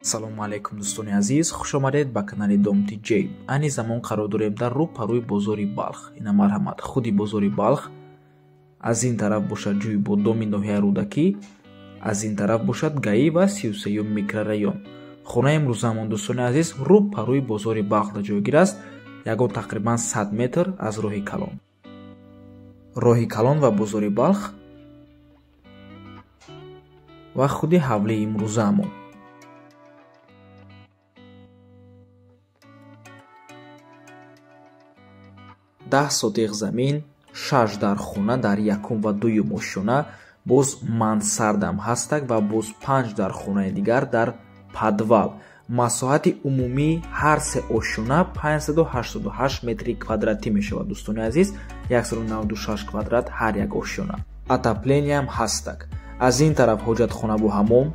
Салому алайкум дӯстони азиз, хушомадед ба канали Домти Ҷей. Айни замон қарор дорем дар рӯпарӯи бозори Балх. Ина марҳамат, худи бозори Балх. Аз ин тараф бошад ҷӯи бодоми ноҳияи Рӯдакӣ, аз ин тараф бошад ГАИ ва 33-юм микрорайон. Хонаи имрӯзамон дӯстони азиз рӯпарӯи бозори Балхда ҷойгир аст, ягон тақрибан 100 метр аз роҳи Калон. Роҳи Калон ва бозори Балх ва худи ҳавлии имрӯзамон. 10 сотиқ замин, 6 дар хона дар якум ва дуюм ошёна, боз мансардам ҳастак ва боз 5 дар хонаи дигар дар падвал. Масоҳати умумии ҳар се ошёна 588 метри квадратӣ мешавад дӯстони азиз, 196 квадрат ҳар як ошёна. Отоплениям ҳастак. Аз ин тараф ҳоҷатхона бо ҳаммом,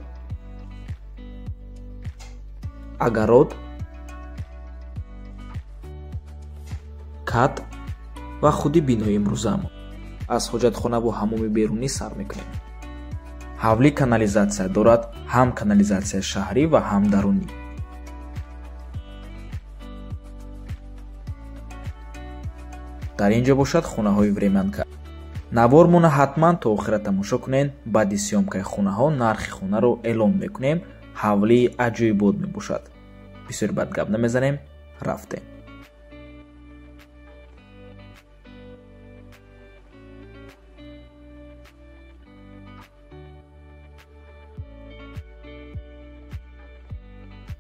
агарод, кат ва худи бинои имрӯзамон. Аз ҳоҷатхона бо ҳаммоми берунӣ сар мекунем. ҳавлӣ канализатсия дорад, ҳам канализатсияи шаҳрӣ ва ҳам дарунӣ. дар ин ҷо бошад хонаҳои времянка. Навормона ҳатман то охира тамошо кунед. Баъди сёмкаи хонаҳо нархи хонаро эълон мекунем. ҳавлӣ аҷоибот мебошад. бисёр бад гап намезанем, рафтем.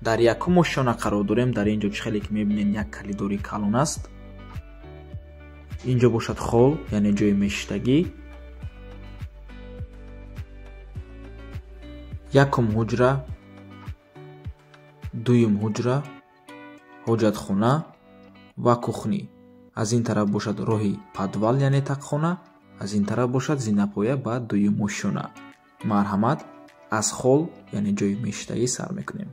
дар якум ошёна қарор дорем. Дар ин ҷо чӣ хеле ки мебинед як калидори калон аст. ин ҷо бошад хол, яъне ҷои мешитагӣ. якум ҳуҷра, дуюм ҳуҷра, ҳоҷатхона ва кухнӣ. аз ин тараф бошад роҳи падвал, яъне тақхона. аз ин тараф бошад зинапоя ба дуюм ошёна. марҳамат, аз хол, яъне ҷои мешитагӣ сар мекунем.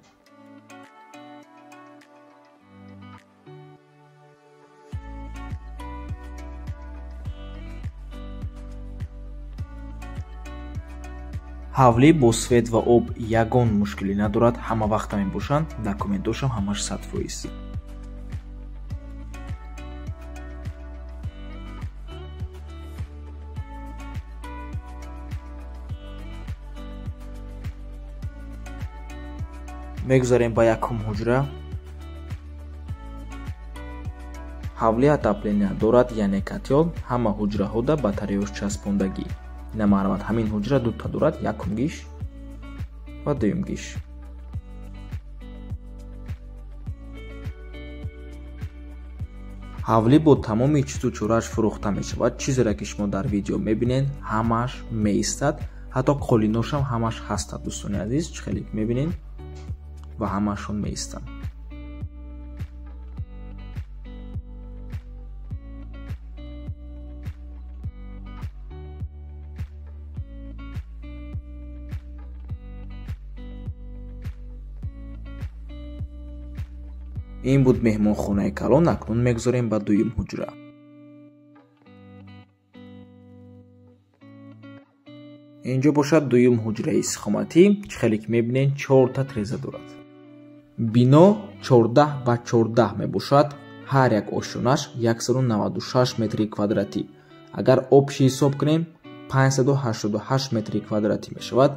ҳавлӣ бо свет ва об ягон мушкилӣ надорад, ҳама вақта мебошанд. документошам ҳамаш 100%. мегузарем ба якум ҳуҷра. ҳавлӣ отопления дорад, яъне катён. ҳама ҳуҷраҳода батареяш часпондагӣ. ина марҳамат, ҳамин ҳуҷра дута дорад, якум гиш ва дуюм гиш. ҳавлӣ бо тамоми чизу чорааш фурӯхта мешавад. чизеро ки шумо дар видео мебинед ҳамаш меистад, ҳатто қолиношам ҳамаш ҳастад дӯстони азиз. чӣ хеле ки мебинед ва ҳамашон меистанд. ин буд меҳмонхонаи Калон. акнун мегузорем ба дуюм ҳуҷра. ин ҷо бошад дуюм ҳуҷраи истиқоматӣ. чӣ хеле ки мебинед 4 та тиреза дорад. бино 14 ба 14 мебошад. ҳар як ошёнаш 196 метри квадратӣ. агар обши ҳисоб кунем 588 метри квадратӣ мешавад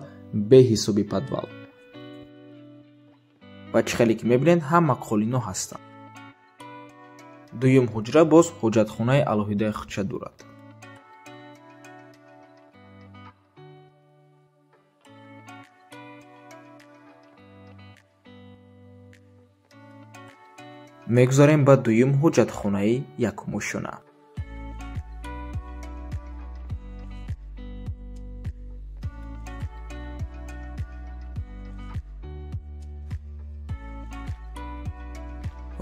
бе ҳисоби падвал. ва чӣ хеле ки мебинед ҳама қолино ҳастанд. дуюм ҳуҷра боз ҳоҷатхонаи алоҳидаи худша дорад. мегузарем ба дуюм ҳоҷатхонаи якум ошёна.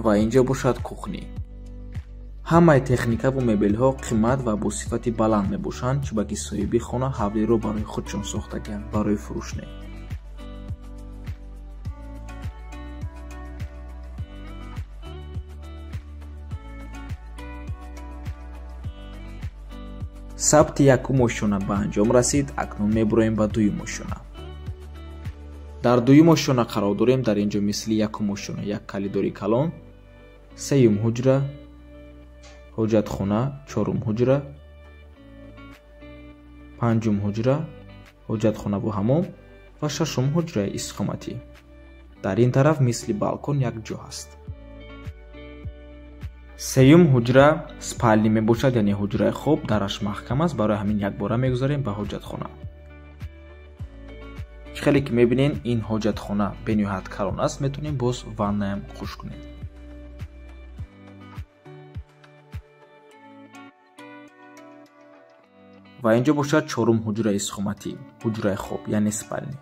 ва ин ҷо бошад кухнӣ. ҳамаи техника ва мебелҳо қимат ва бо сифати баланд мебошанд. чӯбаки соҳиби хона ҳавлиро барои худшон сохтагианд, барои фурӯш не. сабти якум ошёна ба анҷом расид. акнун мебуроем ба дуюм ошёна. дар дуюм ошона қарор дорем. дар инҷо мисли якум ошона як калидори калон, сеюм ҳуҷра, ҳоҷатхона, чорум ҳуҷра, панҷум ҳуҷра, ҳоҷатхонаву ҳамом ва шашум ҳуҷраи истиқоматӣ. дар ин тараф мисли балкон як ҷо ҳаст. сеюм ҳуҷра спальни мебошад, яъне ҳуҷраи хоб. дараш маҳкам аст, барои ҳамин якбора мегузорем ба ҳоҷатхона. хеле ки мебинем ин ҳоҷатхона бениҳоят калон аст, метавонем боз ваннаям хуш кунем. ва инҷо бошад чорум ҳуҷраи истиқоматӣ, ҳуҷраи хоб, яъне спальни.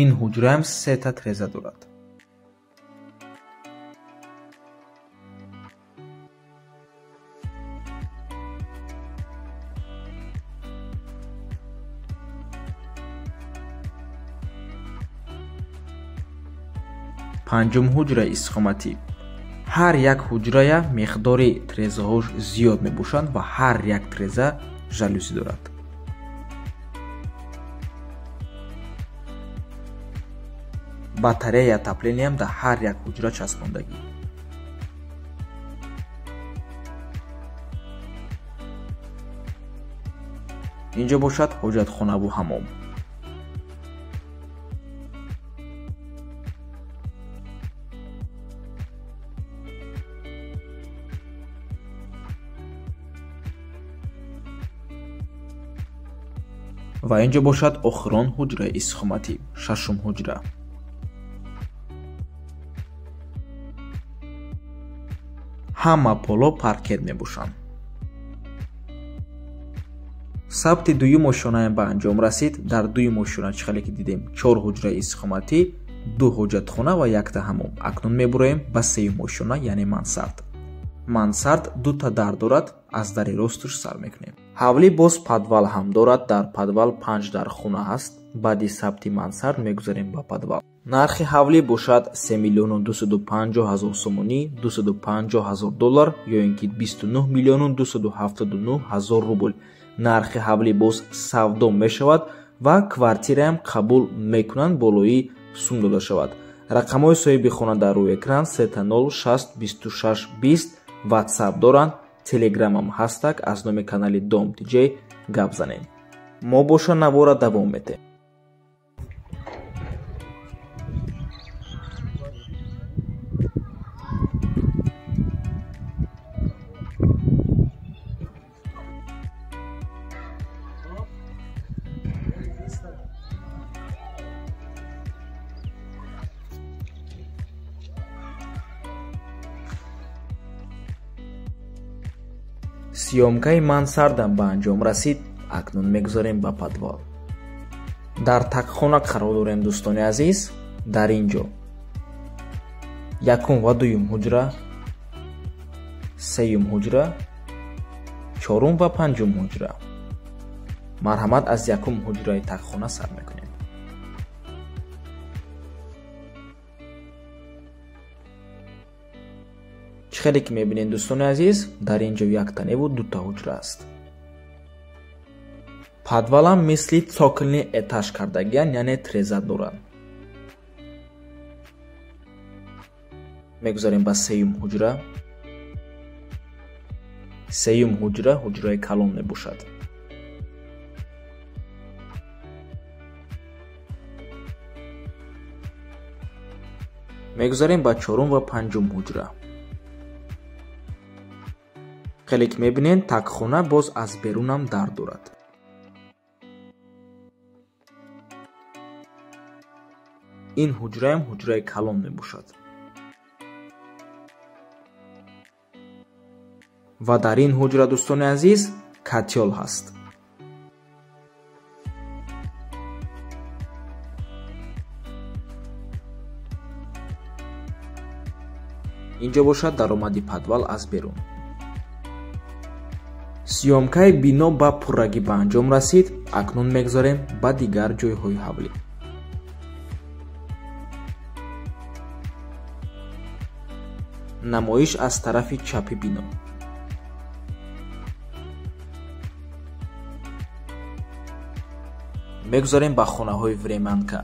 ин ҳуҷраам 3 та тиреза дорад. панҷум ҳуҷраи истиқоматӣ. ҳар як ҳуҷрая миқдори тирезаҳош зиёд мебошанд ва ҳар як тиреза жалюзи дорад. батареяи отоплениям дар ҳар як ҳуҷра часпондагӣ. инҷо бошад ҳоҷатхонаву ҳамом. ва инҷо бошад охирон ҳуҷраи истиқоматӣ, шашум ҳуҷра. ҳама поло паркет мебошанд. сабти дуюм ошонаям ба анҷом расид. дар дуюм ошона чихеле ки дидем 4 ҳуҷраи истиқоматӣ, 2 ҳоҷатхона ва 1 та ҳамом. акнун мебуроем ба сеюм ошона, яъне мансард. мансард 2 та дар дорад, аз дари росташ сар мекунем. ҳавлӣ боз падвал ҳам дорад. дар падвал 5 дар хона ҳаст. баъди сабти мансард мегузарем ба падвал. нархи ҳавлӣ бошад 3 миллиону 250 ҳазор сомонӣ, 250 ҳазор доллар ё ин ки 29 миллиону 279 ҳазор рубл. нархи ҳавлӣ боз савдо мешавад ва квартираам қабул мекунанд болои сум дода шавад. рақамҳои соҳиби хона дар рӯи экран 30 60 26 20 ватсап доранд. телеграмам ҳастак. аз номи канали Dom DJ гап занем. мо боша навора давом метем. сиёмкаи мансардам ба анҷом расид. акнун мегузарем ба падвал. дар тақхона қарор дорем дӯстони азиз. дар инҷо якум ва дуюм ҳуҷра, сеюм ҳуҷра, чорум ва панҷум ҳуҷра. марҳамат аз якум ҳуҷраи тақхона сар мекунем. чихеле ки мебинем дӯстони азиз, дар инҷо яктаневу 2 та ҳуҷра аст. падвалам мисли цокилни этаж кардагиян, яъне тиреза дорад. мегузарем ба сеюм ҳуҷра. сеюм ҳуҷра ҳуҷраи калон мебошад. мегузарем ба чорум ва панҷум ҳуҷра. хеле ки мебинед тақхона боз аз берунам дар дорад. ин ҳуҷраам ҳуҷраи калон мебошад. ва дар ин ҳуҷра дӯстони азиз катёл ҳаст. инҷо бошад даромади падвал аз берун. сиёмкаи бино ба пуррагӣ ба анҷом расид. акнун мегузарем ба дигар ҷойҳои ҳавлӣ. намоиш аз тарафи чапи бино. мегузарем ба хонаҳои времянка.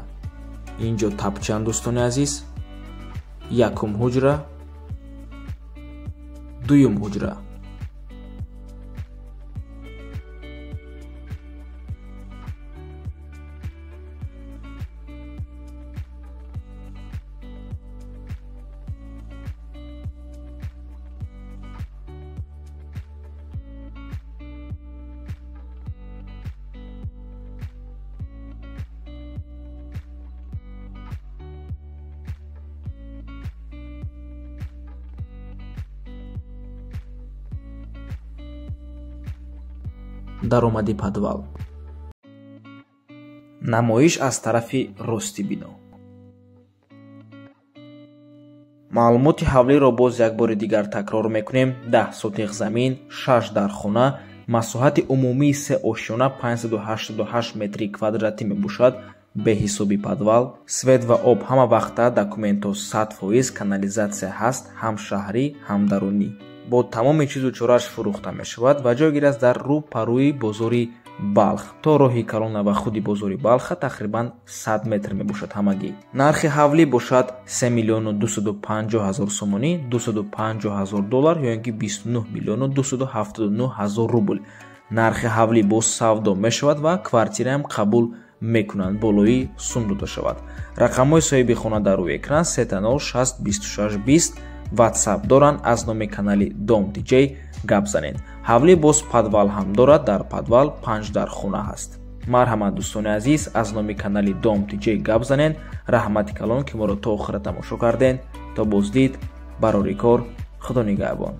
инҷо тапчанд дӯстони азиз, якум ҳуҷра, дуюм ҳуҷра. даромади подвал. намоиш аз тарафи рости бино. маълумоти ҳавлиро боз як бори дигар такрор мекунем. 10 сотиқ замин, 6 дар хона, масоҳати умумии 3 ошёна 588 метри квадрати мебошад. беҳисоби подвал, свет ва об ҳама вақта документҳо 100%, канализатсия ҳаст, ҳам шаҳрӣ, ҳам дарунӣ. бо тамоми чизу чорааш фурӯхта мешавад ва ҷойгир аст дар рӯпарӯи бозори балх. то роҳи калона ва худи бозори балха тақрибан 100 метр мебошад ҳамагӣ. нархи ҳавлӣ бошад 3 миллиону 250 ҳазор сомонӣ, 250 ҳазор доллар ё ин ки 29 миллиону 279 ҳазор рубл. нархи ҳавлӣ боз савдо мешавад ва квартираам қабул мекунанд, болои сум дода шавад. рақамҳои соҳиби хона дар рӯи экран 3060 26 20 ватсап доранд. аз номи канали Dom DJ гап занед. ҳавлӣ боз подвал ҳам дорад. дар подвал 5 дар хона ҳаст. марҳамат дӯстони азиз, аз номи канали Dom DJ гап занед. раҳмати калон ки моро то охира тамошо карден. то боздид, барори кор, худо нигаҳбон.